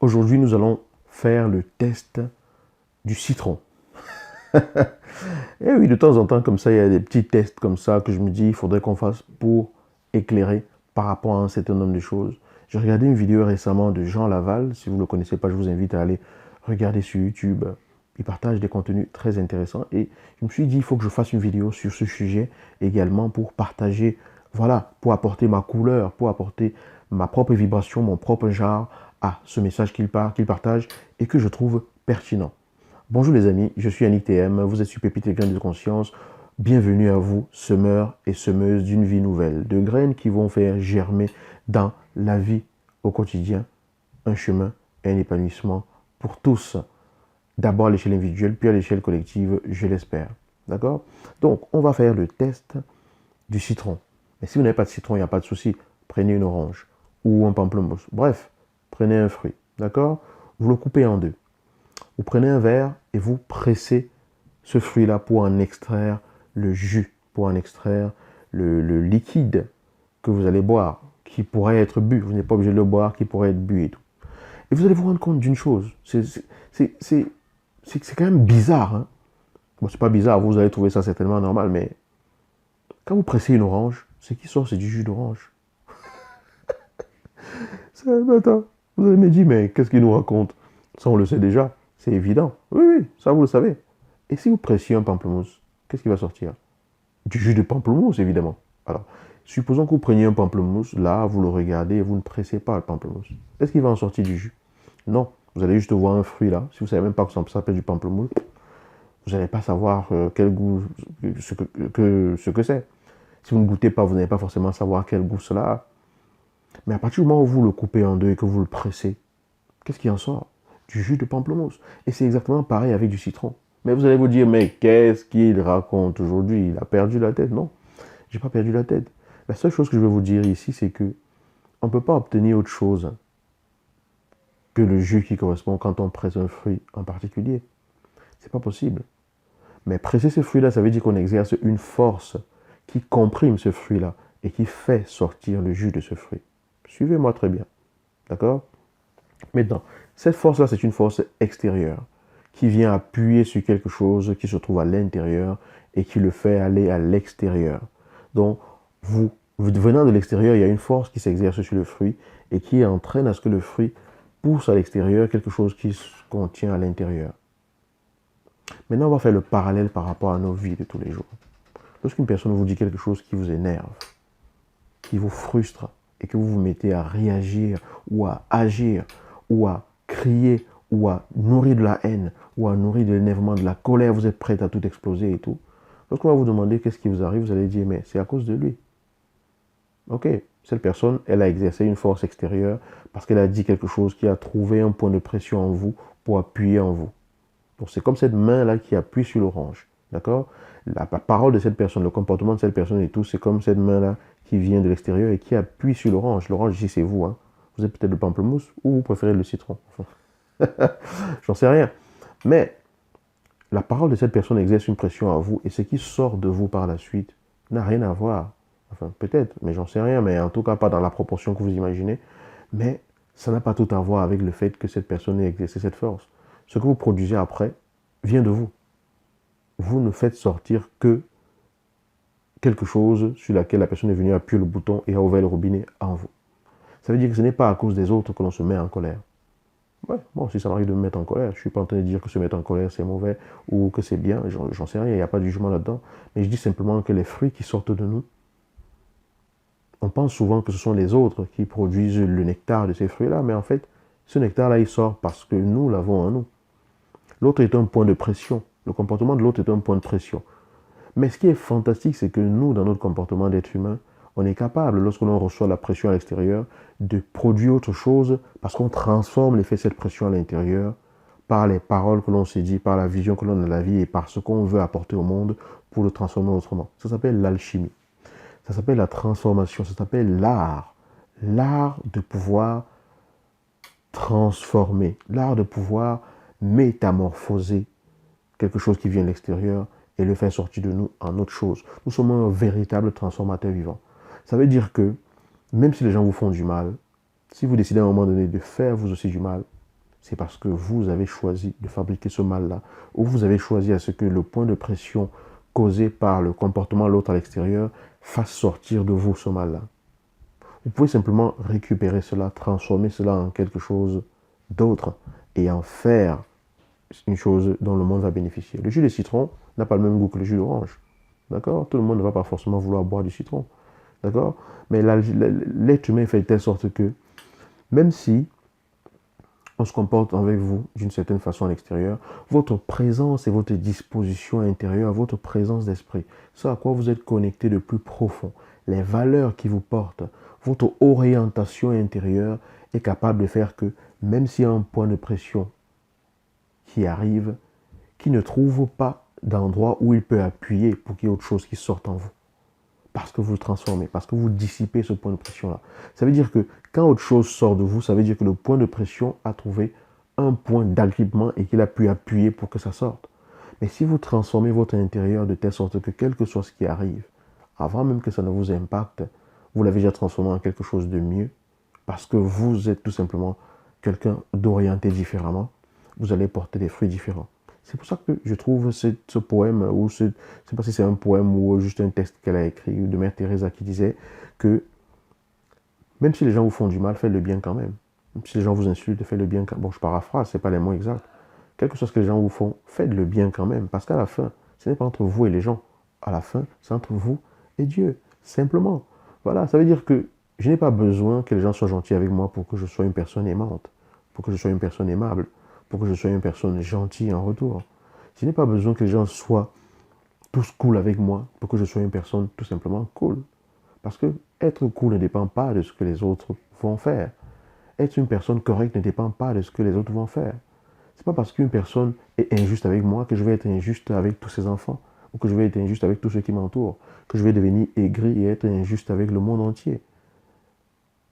Aujourd'hui, nous allons faire le test du citron. Et oui, de temps en temps, comme ça, il y a des petits tests comme ça que je me dis, il faudrait qu'on fasse pour éclairer par rapport à un certain nombre de choses. J'ai regardé une vidéo récemment de Jean Laval. Si vous ne le connaissez pas, je vous invite à aller regarder sur YouTube. Il partage des contenus très intéressants. Et je me suis dit, il faut que je fasse une vidéo sur ce sujet également pour partager, voilà, pour apporter ma couleur, pour apporter ma propre vibration, mon propre genre à ce message qu'il partage et que je trouve pertinent. Bonjour les amis, je suis Yannick TM, vous êtes sur Pépite et Graines de Conscience. Bienvenue à vous, semeurs et semeuses d'une vie nouvelle, de graines qui vont faire germer dans la vie au quotidien un chemin et un épanouissement pour tous. D'abord à l'échelle individuelle, puis à l'échelle collective, je l'espère. D'accord? Donc, on va faire le test du citron. Mais si vous n'avez pas de citron, il n'y a pas de souci. Prenez une orange ou un pamplemousse. Bref, prenez un fruit. D'accord? Vous le coupez en deux. Vous prenez un verre et vous pressez ce fruit-là pour en extraire le jus, pour en extraire le liquide que vous allez boire, qui pourrait être bu. Vous n'êtes pas obligé de le boire, qui pourrait être bu et tout. Et vous allez vous rendre compte d'une chose. C'est quand même bizarre. Hein? Bon, c'est pas bizarre, vous allez trouver ça certainement normal, mais quand vous pressez une orange, ce qui sort, c'est du jus d'orange. Attends, vous allez me dire, mais qu'est-ce qu'il nous raconte? Ça, on le sait déjà. C'est évident. Oui, oui, ça, vous le savez. Et si vous pressiez un pamplemousse, qu'est-ce qui va sortir? Du jus de pamplemousse, évidemment. Alors, supposons que vous preniez un pamplemousse, là, vous le regardez et vous ne pressez pas le pamplemousse. Est-ce qu'il va en sortir du jus? Non. Vous allez juste voir un fruit là. Si vous ne savez même pas que ça s'appelle du pamplemousse, vous n'allez pas savoir quel goût, ce que c'est. Si vous ne goûtez pas, vous n'allez pas forcément savoir quel goût cela a. Mais à partir du moment où vous le coupez en deux et que vous le pressez, qu'est-ce qui en sort? Du jus de pamplemousse. Et c'est exactement pareil avec du citron. Mais vous allez vous dire, mais qu'est-ce qu'il raconte aujourd'hui? Il a perdu la tête. Non, j'ai pas perdu la tête. La seule chose que je vais vous dire ici, c'est que on ne peut pas obtenir autre chose que le jus qui correspond quand on presse un fruit en particulier. C'est pas possible. Mais presser ce fruit-là, ça veut dire qu'on exerce une force qui comprime ce fruit-là et qui fait sortir le jus de ce fruit. Suivez-moi très bien. D'accord? Maintenant, cette force-là, c'est une force extérieure qui vient appuyer sur quelque chose qui se trouve à l'intérieur et qui le fait aller à l'extérieur. Donc, vous venant de l'extérieur, il y a une force qui s'exerce sur le fruit et qui entraîne à ce que le fruit pousse à l'extérieur quelque chose qui se contient à l'intérieur. Maintenant, on va faire le parallèle par rapport à nos vies de tous les jours. Lorsqu'une personne vous dit quelque chose qui vous énerve, qui vous frustre, et que vous vous mettez à réagir ou à agir ou à crier ou à nourrir de la haine ou à nourrir de l'énervement, de la colère, vous êtes prêt à tout exploser et tout. Lorsqu'on va vous demander qu'est-ce qui vous arrive, vous allez dire, mais c'est à cause de lui. Ok, cette personne, elle a exercé une force extérieure parce qu'elle a dit quelque chose qui a trouvé un point de pression en vous pour appuyer en vous. Donc c'est comme cette main-là qui appuie sur l'orange. D'accord? La parole de cette personne, le comportement de cette personne et tout, c'est comme cette main-là qui vient de l'extérieur et qui appuie sur l'orange. L'orange, ici, c'est vous. Hein. Vous êtes peut-être le pamplemousse ou vous préférez le citron. J'en sais rien. Mais la parole de cette personne exerce une pression à vous et ce qui sort de vous par la suite n'a rien à voir. Enfin, peut-être, mais j'en sais rien. Mais en tout cas, pas dans la proportion que vous imaginez. Mais ça n'a pas tout à voir avec le fait que cette personne ait exercé cette force. Ce que vous produisez après vient de vous. Vous ne faites sortir que quelque chose sur laquelle la personne est venue appuyer le bouton et a ouvert le robinet en vous. Ça veut dire que ce n'est pas à cause des autres que l'on se met en colère. Ouais, bon, si ça m'arrive de me mettre en colère, je ne suis pas en train de dire que se mettre en colère c'est mauvais ou que c'est bien, j'en sais rien, il n'y a pas de jugement là-dedans. Mais je dis simplement que les fruits qui sortent de nous, on pense souvent que ce sont les autres qui produisent le nectar de ces fruits-là, mais en fait, ce nectar-là, il sort parce que nous l'avons en nous. L'autre est un point de pression. Le comportement de l'autre est un point de pression. Mais ce qui est fantastique, c'est que nous, dans notre comportement d'être humain, on est capable, lorsque l'on reçoit la pression à l'extérieur, de produire autre chose parce qu'on transforme l'effet de cette pression à l'intérieur par les paroles que l'on s'est dit, par la vision que l'on a de la vie et par ce qu'on veut apporter au monde pour le transformer autrement. Ça s'appelle l'alchimie. Ça s'appelle la transformation. Ça s'appelle l'art. L'art de pouvoir transformer. L'art de pouvoir métamorphoser quelque chose qui vient de l'extérieur et le faire sortir de nous en autre chose. Nous sommes un véritable transformateur vivant. Ça veut dire que même si les gens vous font du mal, si vous décidez à un moment donné de faire vous aussi du mal, c'est parce que vous avez choisi de fabriquer ce mal-là, ou vous avez choisi à ce que le point de pression causé par le comportement de l'autre à l'extérieur fasse sortir de vous ce mal-là. Vous pouvez simplement récupérer cela, transformer cela en quelque chose d'autre et en faire une chose dont le monde va bénéficier. Le jus de citron n'a pas le même goût que le jus d'orange. D'accord? Tout le monde ne va pas forcément vouloir boire du citron. D'accord? Mais l'être humain fait de telle sorte que, même si on se comporte avec vous d'une certaine façon à l'extérieur, votre présence et votre disposition intérieure, votre présence d'esprit, ce à quoi vous êtes connecté de plus profond, les valeurs qui vous portent, votre orientation intérieure est capable de faire que, même s'il y a un point de pression qui arrive, qui ne trouve pas d'endroit où il peut appuyer pour qu'il y ait autre chose qui sorte en vous. Parce que vous le transformez, parce que vous dissipez ce point de pression-là. Ça veut dire que quand autre chose sort de vous, ça veut dire que le point de pression a trouvé un point d'agrippement et qu'il a pu appuyer pour que ça sorte. Mais si vous transformez votre intérieur de telle sorte que quel que soit ce qui arrive, avant même que ça ne vous impacte, vous l'avez déjà transformé en quelque chose de mieux, parce que vous êtes tout simplement quelqu'un d'orienté différemment, vous allez porter des fruits différents. C'est pour ça que je trouve ce poème, ou je ne sais pas si c'est un poème ou juste un texte qu'elle a écrit, de Mère Teresa qui disait que même si les gens vous font du mal, faites le bien quand même. Même si les gens vous insultent, faites le bien quand même. Bon, je paraphrase, ce n'est pas les mots exacts. Quel que soit ce que les gens vous font, faites le bien quand même. Parce qu'à la fin, ce n'est pas entre vous et les gens. À la fin, c'est entre vous et Dieu. Simplement. Voilà, ça veut dire que je n'ai pas besoin que les gens soient gentils avec moi pour que je sois une personne aimante, pour que je sois une personne aimable, pour que je sois une personne gentille en retour. Je n'ai pas besoin que les gens soient tous cool avec moi pour que je sois une personne tout simplement cool. Parce que être cool ne dépend pas de ce que les autres vont faire. Être une personne correcte ne dépend pas de ce que les autres vont faire. C'est pas parce qu'une personne est injuste avec moi que je vais être injuste avec tous ses enfants, ou que je vais être injuste avec tous ceux qui m'entourent, que je vais devenir aigri et être injuste avec le monde entier.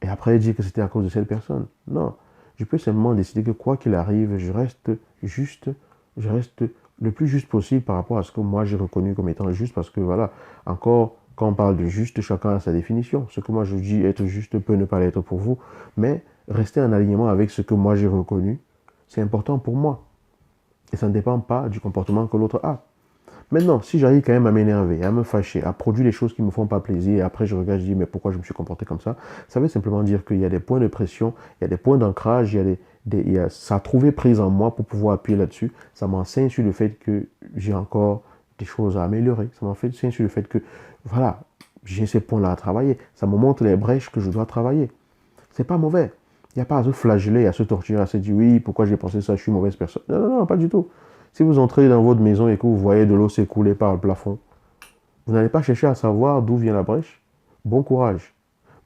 Et après dire que c'était à cause de cette personne. Non. Je peux simplement décider que quoi qu'il arrive, je reste le plus juste possible par rapport à ce que moi j'ai reconnu comme étant juste, parce que voilà, encore, quand on parle de juste, chacun a sa définition. Ce que moi je dis être juste peut ne pas l'être pour vous, mais rester en alignement avec ce que moi j'ai reconnu, c'est important pour moi. Et ça ne dépend pas du comportement que l'autre a. Maintenant, si j'arrive quand même à m'énerver, à me fâcher, à produire des choses qui ne me font pas plaisir, et après je regarde, je dis, mais pourquoi je me suis comporté comme ça veut simplement dire qu'il y a des points de pression, il y a des points d'ancrage, ça a trouvé prise en moi pour pouvoir appuyer là-dessus. Ça m'enseigne sur le fait que j'ai encore des choses à améliorer. Ça m'enseigne sur le fait que, voilà, j'ai ces points-là à travailler. Ça me montre les brèches que je dois travailler. C'est pas mauvais. Il n'y a pas à se flageller, à se torturer, à se dire, oui, pourquoi j'ai pensé ça, je suis une mauvaise personne. Non, non, non, pas du tout. Si vous entrez dans votre maison et que vous voyez de l'eau s'écouler par le plafond, vous n'allez pas chercher à savoir d'où vient la brèche. Bon courage.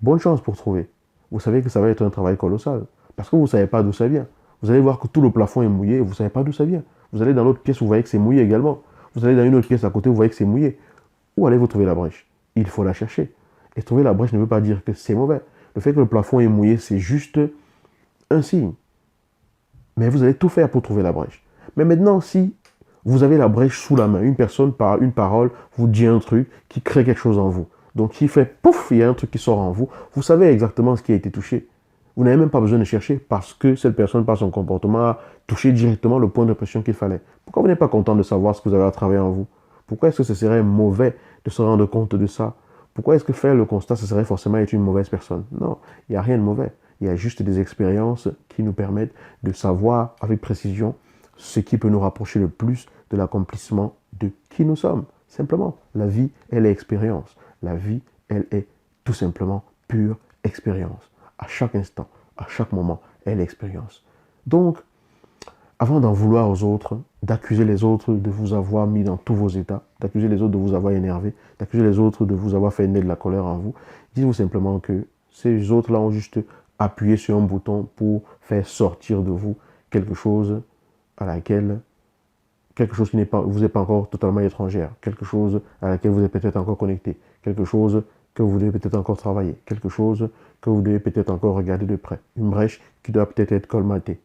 Bonne chance pour trouver. Vous savez que ça va être un travail colossal. Parce que vous ne savez pas d'où ça vient. Vous allez voir que tout le plafond est mouillé et vous ne savez pas d'où ça vient. Vous allez dans l'autre pièce, vous voyez que c'est mouillé également. Vous allez dans une autre pièce à côté, vous voyez que c'est mouillé. Où allez-vous trouver la brèche? Il faut la chercher. Et trouver la brèche ne veut pas dire que c'est mauvais. Le fait que le plafond est mouillé, c'est juste un signe. Mais vous allez tout faire pour trouver la brèche. Mais maintenant, si vous avez la brèche sous la main, une personne par une parole vous dit un truc qui crée quelque chose en vous. Donc qui fait pouf, il y a un truc qui sort en vous. Vous savez exactement ce qui a été touché. Vous n'avez même pas besoin de chercher parce que cette personne, par son comportement, a touché directement le point de pression qu'il fallait. Pourquoi vous n'êtes pas content de savoir ce que vous avez à travailler en vous? Pourquoi est-ce que ce serait mauvais de se rendre compte de ça? Pourquoi est-ce que faire le constat, ce serait forcément être une mauvaise personne? Non, il n'y a rien de mauvais. Il y a juste des expériences qui nous permettent de savoir avec précision ce qui peut nous rapprocher le plus de l'accomplissement de qui nous sommes. Simplement, la vie, elle est expérience. La vie, elle est tout simplement pure expérience. À chaque instant, à chaque moment, elle est expérience. Donc, avant d'en vouloir aux autres, d'accuser les autres de vous avoir mis dans tous vos états, d'accuser les autres de vous avoir énervé, d'accuser les autres de vous avoir fait naître de la colère en vous, dites-vous simplement que ces autres-là ont juste appuyé sur un bouton pour faire sortir de vous quelque chose quelque chose qui vous est pas encore totalement étrangère, quelque chose à laquelle vous êtes peut-être encore connecté, quelque chose que vous devez peut-être encore travailler, quelque chose que vous devez peut-être encore regarder de près, une brèche qui doit peut-être être colmatée,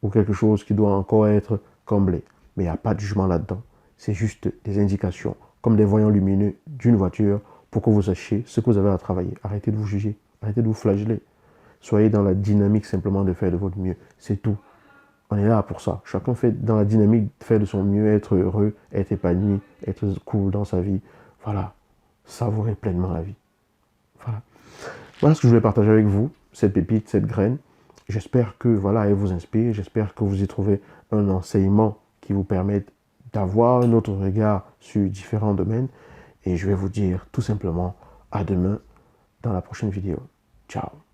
ou quelque chose qui doit encore être comblé. Mais il n'y a pas de jugement là-dedans. C'est juste des indications, comme des voyants lumineux d'une voiture, pour que vous sachiez ce que vous avez à travailler. Arrêtez de vous juger, arrêtez de vous flageller. Soyez dans la dynamique simplement de faire de votre mieux. C'est tout. On est là pour ça. Chacun fait dans la dynamique, fait de son mieux, être heureux, être épanoui, être cool dans sa vie. Voilà. Savourer pleinement la vie. Voilà. Voilà ce que je voulais partager avec vous, cette pépite, cette graine. J'espère que voilà, elle vous inspire. J'espère que vous y trouvez un enseignement qui vous permette d'avoir un autre regard sur différents domaines. Et je vais vous dire tout simplement à demain dans la prochaine vidéo. Ciao.